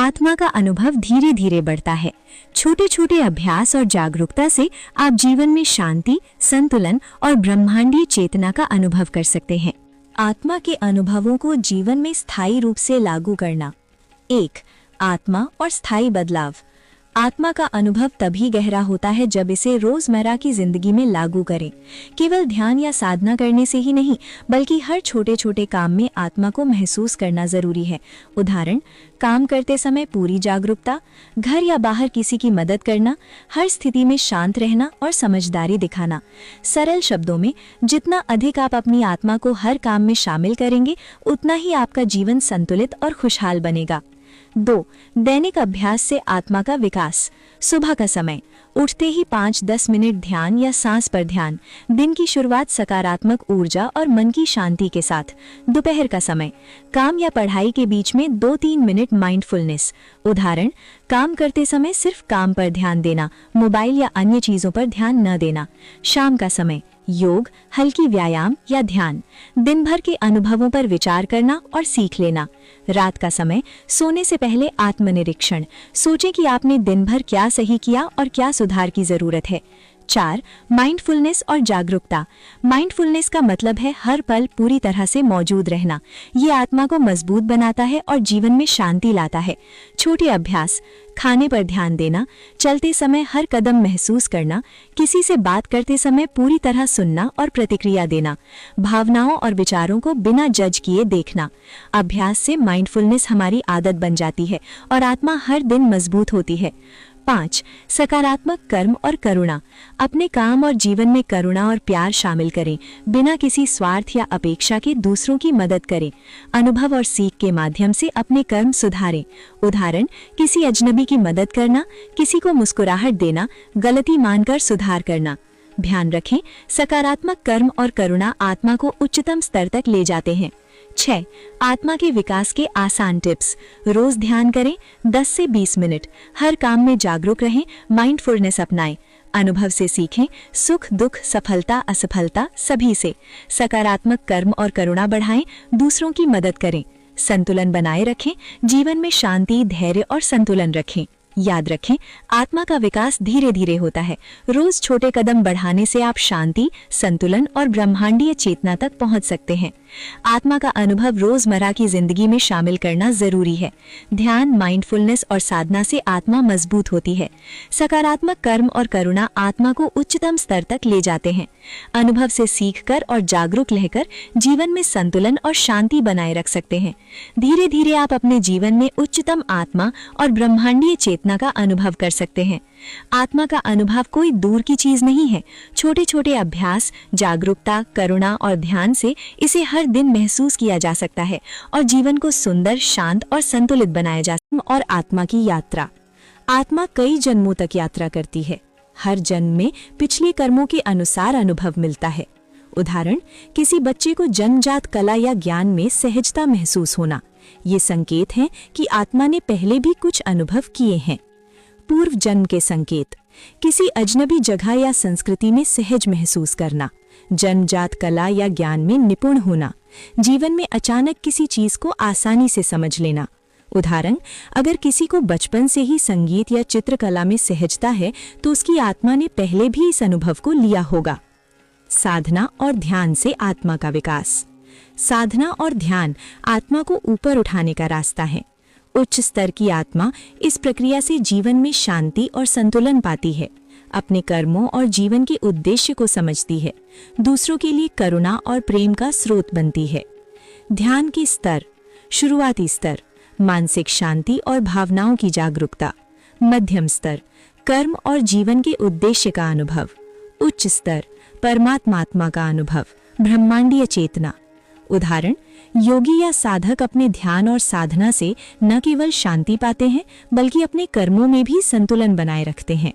आत्मा का अनुभव धीरे धीरे बढ़ता है। छोटे छोटे अभ्यास और जागरूकता से आप जीवन में शांति, संतुलन और ब्रह्मांडीय चेतना का अनुभव कर सकते हैं। आत्मा के अनुभवों को जीवन में स्थायी रूप से लागू करना। 1. आत्मा और स्थायी बदलाव। आत्मा का अनुभव तभी गहरा होता है जब इसे रोजमर्रा की जिंदगी में लागू करें। केवल ध्यान या साधना करने से ही नहीं, बल्कि हर छोटे छोटे काम में आत्मा को महसूस करना जरूरी है। उदाहरण, काम करते समय पूरी जागरूकता, घर या बाहर किसी की मदद करना, हर स्थिति में शांत रहना और समझदारी दिखाना। सरल शब्दों में, जितना अधिक आप अपनी आत्मा को हर काम में शामिल करेंगे, उतना ही आपका जीवन संतुलित और खुशहाल बनेगा। 2. दैनिक अभ्यास से आत्मा का विकास। सुबह का समय, उठते ही 5-10 मिनट ध्यान या सांस पर ध्यान। दिन की शुरुआत सकारात्मक ऊर्जा और मन की शांति के साथ। दोपहर का समय, काम या पढ़ाई के बीच में 2-3 मिनट माइंडफुलनेस। उदाहरण, काम करते समय सिर्फ काम पर ध्यान देना, मोबाइल या अन्य चीजों पर ध्यान न देना। शाम का समय, योग, हल्की व्यायाम या ध्यान। दिन भर के अनुभवों पर विचार करना और सीख लेना। रात का समय, सोने से पहले आत्मनिरीक्षण। सोचें कि आपने दिन भर क्या सही किया और क्या सुधार की जरूरत है। 4. माइंडफुलनेस और जागरूकता। माइंडफुलनेस का मतलब है हर पल पूरी तरह से मौजूद रहना। ये आत्मा को मजबूत बनाता है और जीवन में शांति लाता है। छोटे अभ्यास, खाने पर ध्यान देना, चलते समय हर कदम महसूस करना, किसी से बात करते समय पूरी तरह सुनना और प्रतिक्रिया देना, भावनाओं और विचारों को बिना जज किए देखना। अभ्यास से माइंडफुलनेस हमारी आदत बन जाती है और आत्मा हर दिन मजबूत होती है। 5. सकारात्मक कर्म और करुणा। अपने काम और जीवन में करुणा और प्यार शामिल करें। बिना किसी स्वार्थ या अपेक्षा के दूसरों की मदद करें। अनुभव और सीख के माध्यम से अपने कर्म सुधारें। उदाहरण, किसी अजनबी की मदद करना, किसी को मुस्कुराहट देना, गलती मानकर सुधार करना। ध्यान रखें, सकारात्मक कर्म और करुणा आत्मा को उच्चतम स्तर तक ले जाते हैं। 6. आत्मा के विकास के आसान टिप्स। रोज ध्यान करें 10 से 20 मिनट। हर काम में जागरूक रहें, माइंडफुलनेस अपनाएं। अनुभव से सीखें, सुख दुख सफलता असफलता सभी से। सकारात्मक कर्म और करुणा बढ़ाएं, दूसरों की मदद करें। संतुलन बनाए रखें, जीवन में शांति, धैर्य और संतुलन रखें। याद रखें, आत्मा का विकास धीरे धीरे होता है। रोज छोटे कदम बढ़ाने से आप शांति, संतुलन और ब्रह्मांडीय चेतना तक पहुंच सकते हैं। आत्मा का अनुभव रोजमर्रा की जिंदगी में शामिल करना जरूरी है। ध्यान, माइंडफुलनेस और साधना से आत्मा मजबूत होती है। सकारात्मक कर्म और करुणा आत्मा को उच्चतम स्तर तक ले जाते हैं। अनुभव से सीखकर और जागरूक रहकर जीवन में संतुलन और शांति बनाए रख सकते हैं। धीरे धीरे आप अपने जीवन में उच्चतम आत्मा और ब्रह्मांडीय चेतना का अनुभव कर सकते हैं। आत्मा का अनुभव कोई दूर की चीज नहीं है। छोटे छोटे अभ्यास, जागरूकता, करुणा और ध्यान से इसे हर दिन महसूस किया जा सकता है और जीवन को सुंदर, शांत और संतुलित बनाया जा सकता है। और आत्मा की यात्रा। आत्मा कई जन्मों तक यात्रा करती है। हर जन्म में पिछले कर्मों के अनुसार अनुभव मिलता है। उदाहरण, किसी बच्चे को जन्मजात कला या ज्ञान में सहजता महसूस होना, ये संकेत है कि आत्मा ने पहले भी कुछ अनुभव किए हैं। पूर्व जन्म के संकेत, किसी अजनबी जगह या संस्कृति में सहज महसूस करना, जन्मजात कला या ज्ञान में निपुण होना, जीवन में अचानक किसी चीज को आसानी से समझ लेना। उदाहरण, अगर किसी को बचपन से ही संगीत या चित्रकला में सहजता है तो उसकी आत्मा ने पहले भी इस अनुभव को लिया होगा। साधना और ध्यान से आत्मा का विकास। साधना और ध्यान आत्मा को ऊपर उठाने का रास्ता है। उच्च स्तर की आत्मा इस प्रक्रिया से जीवन में शांति और संतुलन पाती है, अपने कर्मों और जीवन के उद्देश्य को समझती है, दूसरों के लिए करुणा और प्रेम का स्रोत बनती है। ध्यान के स्तर। शुरुआती स्तर, मानसिक शांति और भावनाओं की जागरूकता। मध्यम स्तर, कर्म और जीवन के उद्देश्य का अनुभव। उच्च स्तर, परमात्मा का अनुभव, ब्रह्मांडीय चेतना। उदाहरण, योगी या साधक अपने ध्यान और साधना से न केवल शांति पाते हैं बल्कि अपने कर्मों में भी संतुलन बनाए रखते हैं।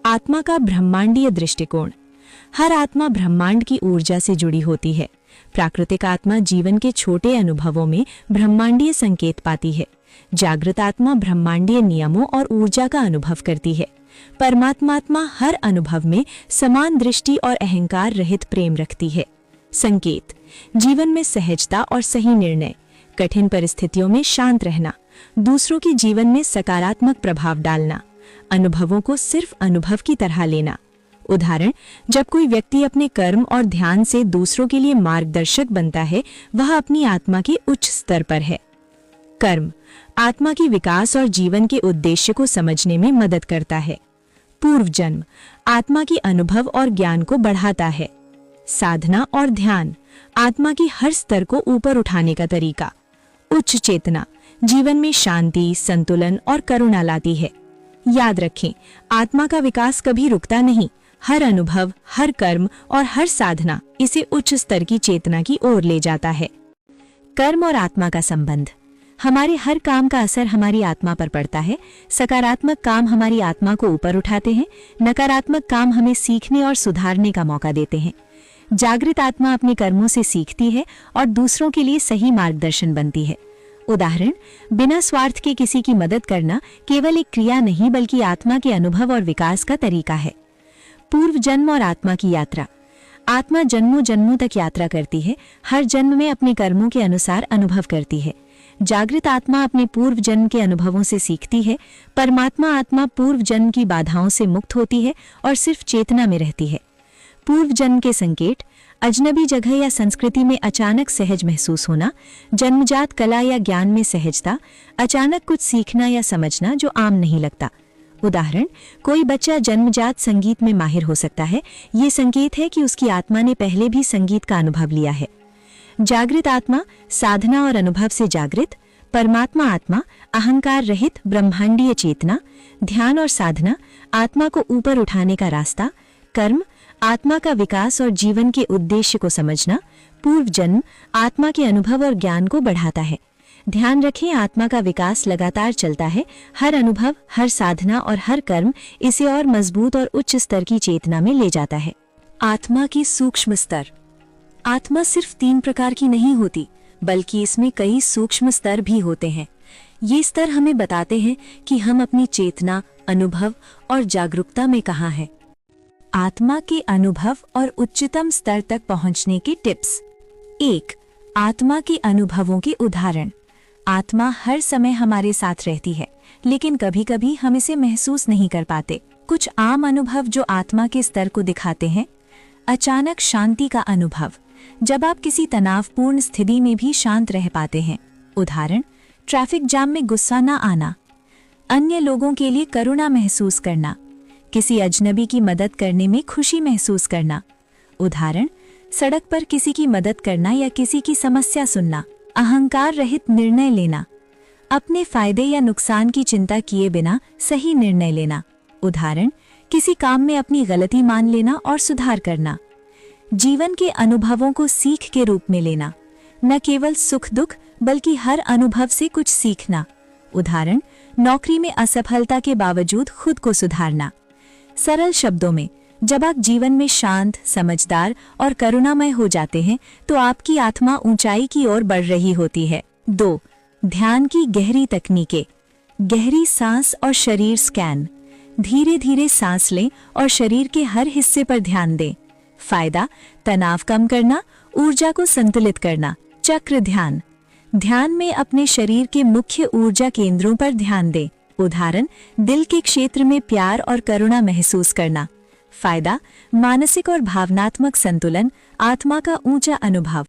आत्मा का ब्रह्मांडीय दृष्टिकोण। हर आत्मा ब्रह्मांड की ऊर्जा से जुड़ी होती है। प्राकृतिक आत्मा जीवन के छोटे अनुभवों में ब्रह्मांडीय संकेत पाती है। जागृत आत्मा ब्रह्मांडीय नियमों और ऊर्जा का अनुभव करती है। परमात्मा हर अनुभव में समान दृष्टि और अहंकार रहित प्रेम रखती है। संकेत, जीवन में सहजता और सही निर्णय, कठिन परिस्थितियों में शांत रहना, दूसरों के जीवन में सकारात्मक प्रभाव डालना, अनुभवों को सिर्फ अनुभव की तरह लेना। उदाहरण, जब कोई व्यक्ति अपने कर्म और ध्यान से दूसरों के लिए मार्गदर्शक बनता है, वह अपनी आत्मा के उच्च स्तर पर है। कर्म आत्मा की विकास और जीवन के उद्देश्य को समझने में मदद करता है। पूर्व जन्म आत्मा की अनुभव और ज्ञान को बढ़ाता है। साधना और ध्यान आत्मा की हर स्तर को ऊपर उठाने का तरीका। उच्च चेतना जीवन में शांति, संतुलन और करुणा लाती है। याद रखें, आत्मा का विकास कभी रुकता नहीं। हर अनुभव, हर कर्म और हर साधना इसे उच्च स्तर की चेतना की ओर ले जाता है। कर्म और आत्मा का संबंध। हमारे हर काम का असर हमारी आत्मा पर पड़ता है। सकारात्मक काम हमारी आत्मा को ऊपर उठाते हैं, नकारात्मक काम हमें सीखने और सुधारने का मौका देते हैं। जागृत आत्मा अपने कर्मों से सीखती है और दूसरों के लिए सही मार्गदर्शन बनती है। उदाहरण, बिना स्वार्थ के किसी की मदद करना केवल एक क्रिया नहीं बल्कि आत्मा के अनुभव और विकास का तरीका है। पूर्व जन्म और आत्मा की यात्रा। आत्मा जन्मों जन्मों तक यात्रा करती है, हर जन्म में अपने कर्मों के अनुसार अनुभव करती है। जागृत आत्मा अपने पूर्व जन्म के अनुभवों से सीखती है। परमात्मा आत्मा पूर्व जन्म की बाधाओं से मुक्त होती है और सिर्फ चेतना में रहती है। पूर्व जन्म के संकेत। अजनबी जगह या संस्कृति में अचानक सहज महसूस होना, जन्मजात कला या ज्ञान में सहजता, अचानक कुछ सीखना या समझना जो आम नहीं लगता। उदाहरण, कोई बच्चा जन्मजात संगीत में माहिर हो सकता है। ये संकेत है कि उसकी आत्मा ने पहले भी संगीत का अनुभव लिया है। जागृत आत्मा साधना और अनुभव से जागृत। परमात्मा आत्मा अहंकार रहित ब्रह्मांडीय चेतना। ध्यान और साधना आत्मा को ऊपर उठाने का रास्ता। कर्म आत्मा का विकास और जीवन के उद्देश्य को समझना। पूर्व जन्म आत्मा के अनुभव और ज्ञान को बढ़ाता है। ध्यान रखें, आत्मा का विकास लगातार चलता है। हर अनुभव, हर साधना और हर कर्म इसे और मजबूत और उच्च स्तर की चेतना में ले जाता है। आत्मा की सूक्ष्म स्तर। आत्मा सिर्फ 3 प्रकार की नहीं होती, बल्कि इसमें कई सूक्ष्म स्तर भी होते हैं। ये स्तर हमें बताते हैं कि हम अपनी चेतना, अनुभव और जागरूकता में कहाँ हैं। आत्मा के अनुभव और उच्चतम स्तर तक पहुंचने के टिप्स। 1. आत्मा के अनुभवों के उदाहरण। आत्मा हर समय हमारे साथ रहती है, लेकिन कभी-कभी हम इसे महसूस नहीं कर पाते। कुछ आम अनुभव जो आत्मा के स्तर को दिखाते हैं। अचानक शांति का अनुभव, जब आप किसी तनावपूर्ण स्थिति में भी शांत रह पाते हैं। उदाहरण, ट्रैफिक जाम में गुस्सा न आना। अन्य लोगों के लिए करुणा महसूस करना। किसी अजनबी की मदद करने में खुशी महसूस करना। उदाहरण, सड़क पर किसी की मदद करना या किसी की समस्या सुनना। अहंकार रहित निर्णय लेना। अपने फायदे या नुकसान की चिंता किए बिना सही निर्णय लेना। उदाहरण, किसी काम में अपनी गलती मान लेना और सुधार करना। जीवन के अनुभवों को सीख के रूप में लेना, न केवल सुख दुख बल्कि हर अनुभव से कुछ सीखना। उदाहरण, नौकरी में असफलता के बावजूद खुद को सुधारना। सरल शब्दों में, जब आप जीवन में शांत, समझदार और करुणामय हो जाते हैं तो आपकी आत्मा ऊंचाई की ओर बढ़ रही होती है। 2. ध्यान की गहरी तकनीकें। गहरी सांस और शरीर स्कैन। धीरे धीरे सांस लें और शरीर के हर हिस्से पर ध्यान दें। फायदा, तनाव कम करना, ऊर्जा को संतुलित करना। चक्र ध्यान। ध्यान में अपने शरीर के मुख्य ऊर्जा केंद्रों पर ध्यान दें। उदाहरण, दिल के क्षेत्र में प्यार और करुणा महसूस करना। फायदा, मानसिक और भावनात्मक संतुलन, आत्मा का ऊंचा अनुभव।